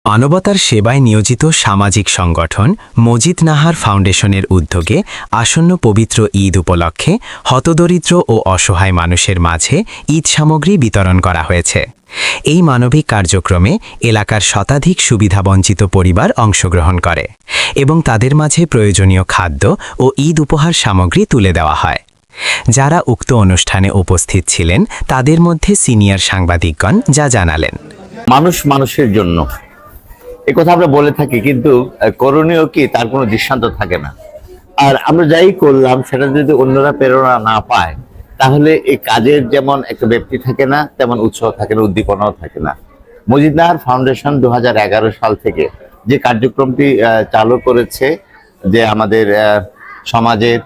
মানবতার সেবায় নিয়োজিত সামাজিক সংগঠন মজিদ নাহার ফাউন্ডেশনের উদ্যোগে আসন্ন পবিত্র ঈদ উপলক্ষে হতদরিদ্র ও অসহায় মানুষের মাঝে ঈদ সামগ্রী বিতরণ করা হয়েছে। এই মানবিক কার্যক্রমে এলাকার শতাধিক সুবিধাবঞ্চিত পরিবার অংশগ্রহণ করে এবং তাদের মাঝে প্রয়োজনীয় খাদ্য ও ঈদ উপহার সামগ্রী তুলে দেওয়া হয়। যারা উক্ত অনুষ্ঠানে উপস্থিত ছিলেন তাদের মধ্যে সিনিয়র সাংবাদিকগণ যা জানালেন। মানুষ মানুষের জন্য এই কথা আমরা বলে থাকি, কিন্তু করণীয় কি তার কোনো দৃষ্টান্ত থাকে না। আর আমরা যাই করলাম সেটা যদি অন্যরা প্রেরণা না পায় তাহলে এই কাজের যেমন একটা ব্যক্তি থাকে না, তেমন উৎসাহ থাকে না, উদ্দীপনাও থাকে না। মজিদ নাহার ফাউন্ডেশন 2011 সাল থেকে যে কার্যক্রমটি চালু করেছে, যে আমাদের সমাজের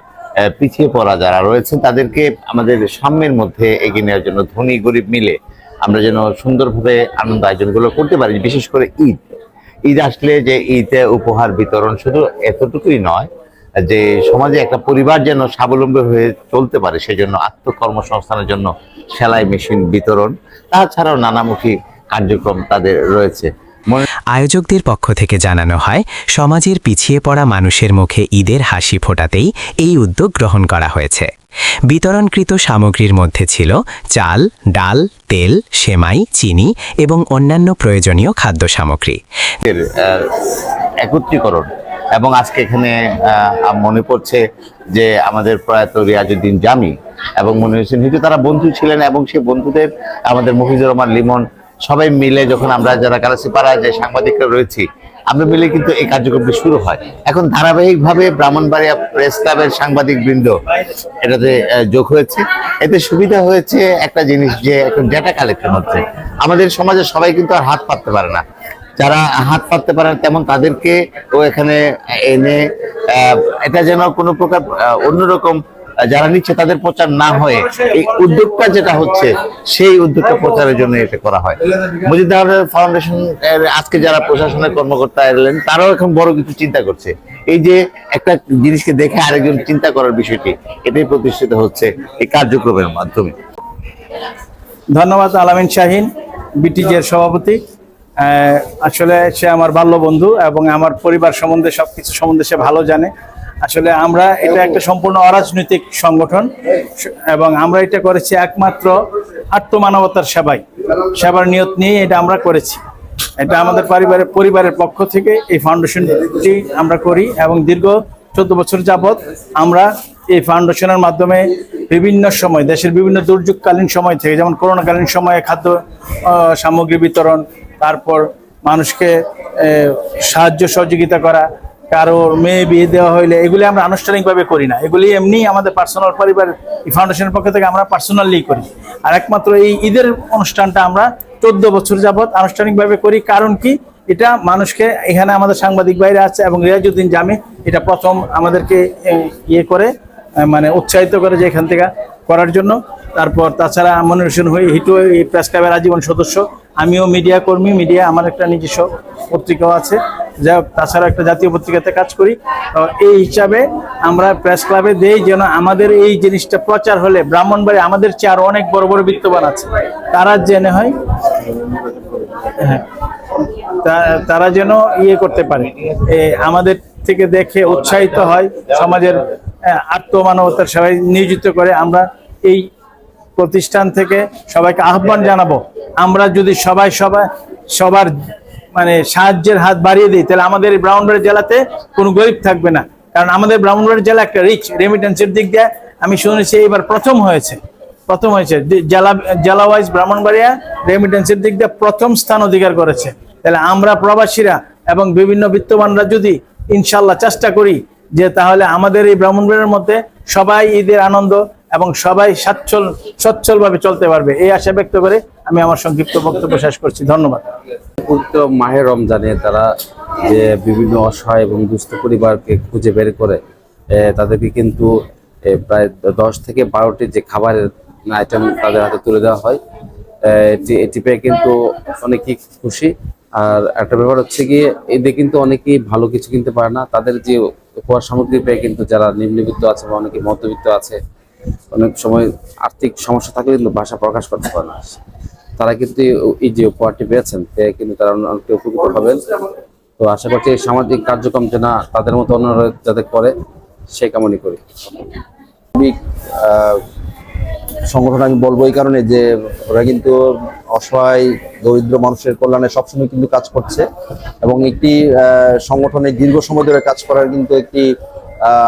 পিছিয়ে পড়া যারা রয়েছে তাদেরকে আমাদের সাম্যের মধ্যে এগিয়ে নেওয়ার জন্য ধনী গরিব মিলে আমরা যেন সুন্দরভাবে আনন্দ আয়োজনগুলো করতে পারি। বিশেষ করে ঈদ আসলে যে ঈদে উপহার বিতরণ শুধু এতটুকুই নয়, যে সমাজে একটা পরিবার যেন স্বাবলম্বী হয়ে চলতে পারে সেজন্য আত্মকর্মসংস্থানের জন্য সেলাই মেশিন বিতরণ, তাছাড়াও নানামুখী কার্যক্রম তাদের রয়েছে। আয়োজকদের পক্ষ থেকে জানানো হয়, সমাজের পিছিয়ে পড়া মানুষের মুখে ঈদের হাসি ফোটাতেই এই উদ্যোগ গ্রহণ করা হয়েছে। বিতরণকৃত সামগ্রীর মধ্যে ছিল চাল, ডাল, তেল, সেমাই, চিনি এবং অন্যান্য প্রয়োজনীয় খাদ্য সামগ্রী। একত্রীকরণ এবং আজকে এখানে মনে পড়ছে যে আমাদের প্রয়াত রিয়াজউদ্দিন জামি এবং মনির হোসেন হিটু তারা বন্ধু ছিলেন, এবং সেই বন্ধুদের আমাদের মফিজুর রহমান লিমন সবাই মিলে যখন আমরা যারা কালাসিপাড়া যে সাংবাদিকরা রয়েছি আমরা মিলে কিন্তু এই কার্যক্রমটি শুরু হয়। এখন ধারাবাহিকভাবে ব্রাহ্মণবাড়িয়া প্রেস ক্লাবের সাংবাদিক বৃন্দ এটাতে যোগ হয়েছে। এতে সুবিধা হয়েছে একটা জিনিস, যে এখন ডেটা কালেকশন হচ্ছে। আমাদের সমাজে সবাই কিন্তু আর হাত পাততে পারে না, যারা হাত পাততে পারে তেমন তাদেরকে ও এখানে এনে এটা যেন কোনো প্রকার অন্যরকম যারা নিচ্ছে তাদের প্রচার না হয়ে এই উদ্যোগটা যেটা হচ্ছে সেই উদ্যোগটা প্রচারের জন্য এটা করা হয়। মজিদ নাহার ফাউন্ডেশন আজকে যারা প্রশাসনের কর্মকর্তা এলেন তারাও এখন বড় কিছু চিন্তা করছে। এই যে একটা জিনিসকে দেখে আরেকজন চিন্তা করার বিষয়টি, এটাই প্রতিষ্ঠিত হচ্ছে এই কার্যক্রমের মাধ্যমে। ধন্যবাদ আলামিন শাহিন, বিটিজের সভাপতি। আসলে সে আমার বাল্য বন্ধু এবং আমার পরিবার সম্বন্ধে সবকিছু সম্বন্ধে সে ভালো জানে। আসলে আমরা এটা একটা সম্পূর্ণ অরাজনৈতিক সংগঠন এবং আমরা এটা করেছি একমাত্র আত্মমানবতার সেবার নিয়ত নিয়ে এটা আমরা করেছি। এটা আমাদের পরিবারের পক্ষ থেকে এই ফাউন্ডেশনটি আমরা করি এবং দীর্ঘ 14 বছর যাবৎ আমরা এই ফাউন্ডেশনের মাধ্যমে বিভিন্ন সময় দেশের বিভিন্ন দুর্যোগকালীন সময় থেকে, যেমন করোনাকালীন সময়ে খাদ্য সামগ্রী বিতরণ, তারপর মানুষকে সাহায্য সহযোগিতা করা, কারোর মেয়ে বিয়ে দেওয়া হইলে এগুলি আমরা আনুষ্ঠানিকভাবে করি না, এগুলি এমনি আমাদের পার্সোনাল পরিবার ফাউন্ডেশনের পক্ষ থেকে আমরা পার্সোনালি করি। আর একমাত্র এই ঈদের অনুষ্ঠানটা আমরা 14 বছর যাবৎ আনুষ্ঠানিকভাবে করি। কারণ কি, এটা মানুষকে, এখানে আমাদের সাংবাদিক ভাইরা আছে এবং রিয়াজউদ্দিন জামি এটা প্রথম আমাদেরকে করে মানে উৎসাহিত করে যে এখান থেকে করার জন্য। তারপর তাছাড়া মনির হোসেন হিটু এই প্রেস ক্লাবের আজীবন সদস্য, আমিও মিডিয়া কর্মী, আমার একটা নিজস্ব পত্রিকাও আছে, যা তাছাড়া একটা জাতীয় পত্রিকাতে কাজ করি। এই হিসাবে আমরা প্রেস ক্লাবে দেই যেন আমাদের এই জিনিসটা প্রচার হলে ব্রাহ্মণবাড়ি আমাদের চেয়ে আরো অনেক বড় বড় বিত্তবান আছে, তারা জেনে হয়, হ্যাঁ, তারা যেন করতে পারে, আমাদের থেকে দেখে উৎসাহিত হয়, সমাজের আত্মমানবতার সেবায় নিয়োজিত করে। আমরা এই প্রতিষ্ঠান থেকে সবাইকে আহ্বান জানাবো, আমরা যদি সবার মানে সাহায্যের হাত বাড়িয়ে দিই তাহলে আমাদের এই ব্রাহ্মণবাড়িয়া জেলাতে কোনো গরিব থাকবে না। কারণ আমাদের ব্রাহ্মণবাড়িয়া জেলা একটা রিচ রেমিটেন্সের দিক দিয়ে, আমি শুনেছি এবার প্রথম হয়েছে জেলা ওয়াইজ ব্রাহ্মণবাড়িয়া রেমিটেন্সের দিক দিয়ে প্রথম স্থান অধিকার করেছে। তাহলে আমরা প্রবাসীরা এবং বিভিন্ন বিত্তবানরা যদি ইনশাল্লাহ চেষ্টা করি যে তাহলে আমাদের এই ব্রাহ্মণবাড়িয়ার মধ্যে সবাই ঈদের আনন্দ এবং সবাই সচ্ছলভাবে চলতে পারবে, এই আশা ব্যক্ত করে আমি আমার সংক্ষিপ্ত বক্তব্য শেষ করছি। ধন্যবাদ। মাহে রমজানে তারা যে বিভিন্ন অসহায় এবং দুস্থ পরিবারকে খুঁজে বের করে তাদেরকে কিন্তু প্রায় 10 থেকে 12টি যে খাবারের আইটেম তাদের হাতে তুলে দেওয়া হয়। এটি পেয়ে কিন্তু অনেকেই খুশি। আর একটা ব্যাপার হচ্ছে গিয়ে এদের কিন্তু অনেকেই ভালো কিছু কিনতে পারে না, তাদের যে উপহার সামগ্রী পেয়ে কিন্তু যারা নিম্নবিত্ত আছে বা অনেকে মধ্যবিত্ত আছে, অনেক সময় আর্থিক সমস্যা থাকলে কিন্তু ভাষা প্রকাশ করতে পারে না। তারা কিন্তু এই যে উপহারটি পেয়েছেন কিন্তু তারা অনেকটা উপকৃত হবেন। তো আশা করছি এই সামাজিক কার্যক্রম যেন তাদের মতো অন্যরা যাতে করে সেই কামনা করি। সংগঠন আমি বলবো এই কারণে যে ওরা কিন্তু অসহায় দরিদ্র মানুষের কল্যাণে সবসময় কিন্তু কাজ করছে, এবং একটি সংগঠনে দীর্ঘ সময় ধরে কাজ করার কিন্তু একটি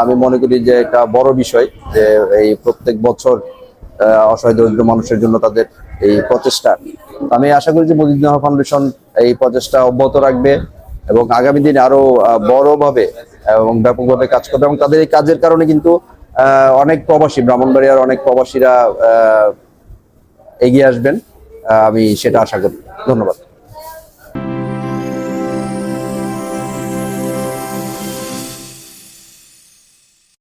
আমি মনে করি যে একটা বড় বিষয়, যে এই প্রত্যেক বছর অসহায় দরিদ্র মানুষের জন্য তাদের এই প্রচেষ্টা। আমি আশা করি যে মজিদ নাহার ফাউন্ডেশন এই প্রচেষ্টা অব্যাহত রাখবে এবং আগামী দিনে আরো বড়ভাবে এবং ব্যাপকভাবে কাজ করবে, এবং তাদের এই কাজের কারণে কিন্তু অনেক প্রবাসী, ব্রাহ্মণবাড়িয়ার অনেক প্রবাসীরা এগিয়ে আসবেন, আমি সেটা আশা করি। ধন্যবাদ।